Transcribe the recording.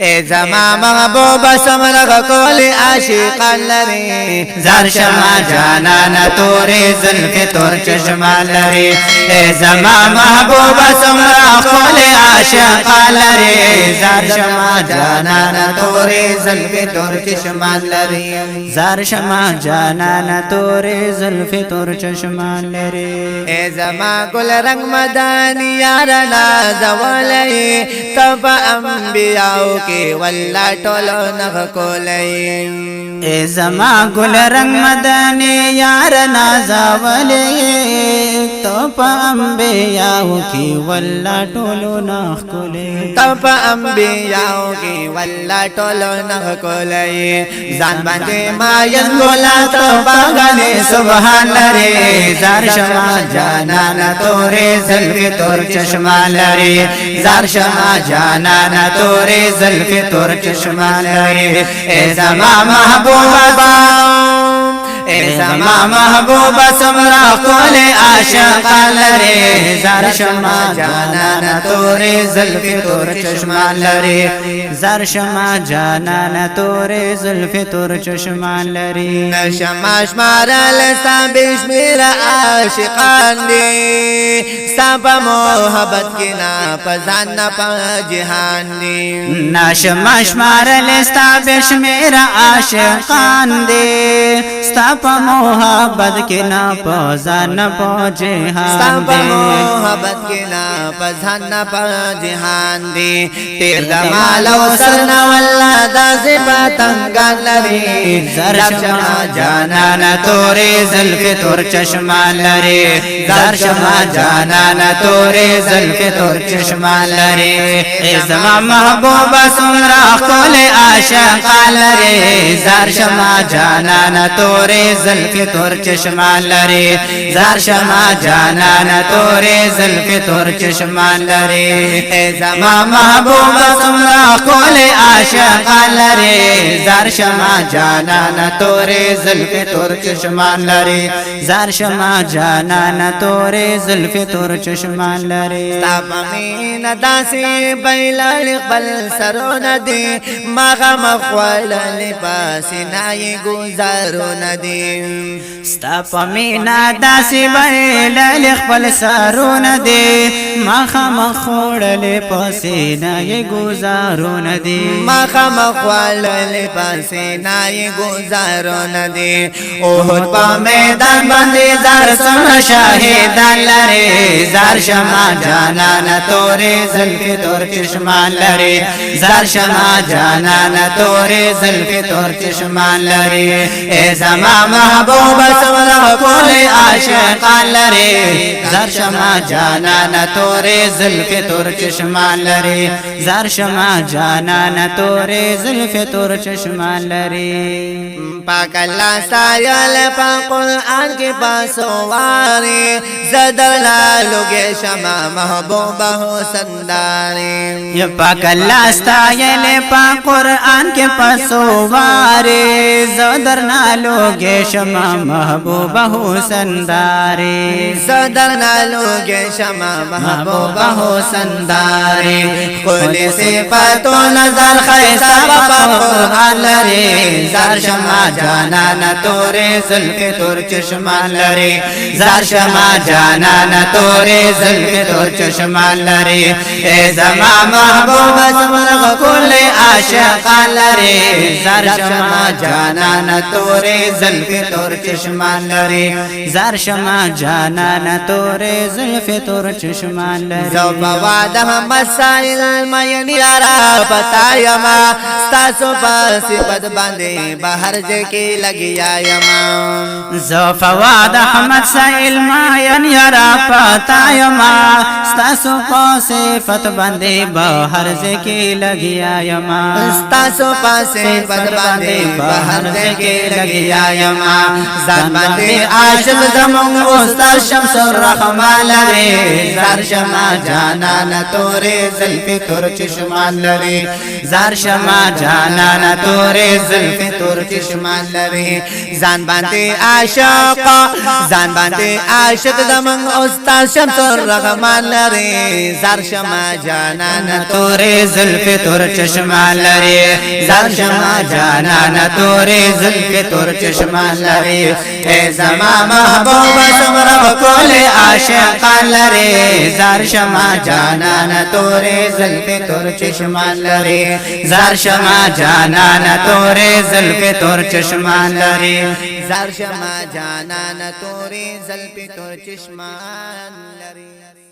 اے زما محبوب سمرغ کول عاشقان لري زار شما جانانا تورې زلفې تور چشمان لري اے زما محبوب سمرغ کول عاشقان لري زار شما جانانا تورې زلفې تور چشمان لري زار شما جانانا تورې زلفې تور چشمان لري اے زما گل رنگ مدانی یارا نازولی تب انبیاء کی واللہ ٹولو نغ کولی اے زما گل رنگ مدانی یار نازولی تو پا انبیاء کی واللہ ٹولو نغ کولی تب انبیاء کی واللہ ٹولو نغ کولی زان باندے ماین گولا تب آگانی سبحان لري زار شما جانانا تورې زلفې تور چشمان لري زار شما جانانا تورې زلفې تور چشمان لري اے زما محبوبا اے زما محبوبا سمرا کول عاشقان لري زار شما جانانا تورې زلفې تور چشمان لري زار شما جانانا تورې زلفې تور چشمان لري نشما شمارل ستا بشمیر عاشقان دی ستا پا محبت کی نا پزان نا پا جہان دی نشما شمارل ستا بشمیر عاشقان دی ستا پا محبت کی نا پزان نا پا جہان ستا پا محبت کی نا پزان نا پا جہان دی تیر دمالو سرنا واللہ دا زباتنگان لری زار شما جانانا تورې زلفې تور چشمان لري زار شما جانانا تورې زلفې تور چشمان لري اے زما محبوبا سمرا کول عاشقان لري زار شما جانانا تورې زلفې تور چشمان لري زار شما جانانا تورې زلفې تور چشمان لري اے زما محبوبا سمرا کول عاشقان لري زار شما جانانا تورې زلفې تور چشمان لري زار شما جانانا تورې زلفې تور چشمان لري ستا پمین داسی بیلال قبل سرون دی مغا مخوال لپاسی نائی گزارون دی ستا پمینا داسی بیلال خپل سرون دی مخا مخوڑل پسینا یہ گزارون دی مغا مخوال لپاسی نائی گزارون دی اوہد پا میدان بندی زار سن شاہدان لري زار شما جانانا تورې زلفې تور چشمان لري زار شما جانانا تورې زلفې تور چشمان لري اے زما محبوب سمرا کول عاشقان لري زار شما جانانا تورې زلفې تور چشمان لري زار شما جانانا تورې زلفې تور چشمان لري پاک اللہ سایل پا قرآن کی پاسواری زدلا لگے شما محبوبہ حسنداری یا پاک اللہ ستایل پا قرآن کے پاسواری زدرنا لوگے شما محبوبہ حسنداری زدرنا لگے شما محبوبہ حسنداری کل صفتو نظر خیصہ پا قرآن لري زار شما جانانا تورې زلفې تور چشمان لري زار شما جانانا تورې زلفې تور چشمان لري اے زما محبوب سمرغ کول عاشقان لري زار شما جانانا تورې زلفې تور چشمان لري زار شما جانانا تورې زلفې تور چشمان لري زو بوادہ مسائل مین یارا پتایما ستاسو پاسی پد باندے بہر جے کی لگیا یما زو فواد احمد سائل ماین یارا پتایما ستاسو پاسی فت باندے بہر جے کی لگیا یما ستاسو پاسی پد باندے بہر جے کی لگیا یما زان باندې عاشق زمون استاد شمس الرحمن لري زار شما جانان تورې زلفې تور چشمان لري زار شما جانان تورې زلفې تور چشمان لري ځان باندې عاشق زمون استاد شمس الرحمن لري زار شما جانان تورې زلفې تور چشمان لري زار شما جانان تورې زلفې تور چشمان لري اے زما محبوب سمرا کول عاشقان لري زار شما جانان تورې زلفې تور چشمان لري زار شما جانان تورې زلفې تور چشمان لري زار شما جانان تورې زلفې تور چشمان لري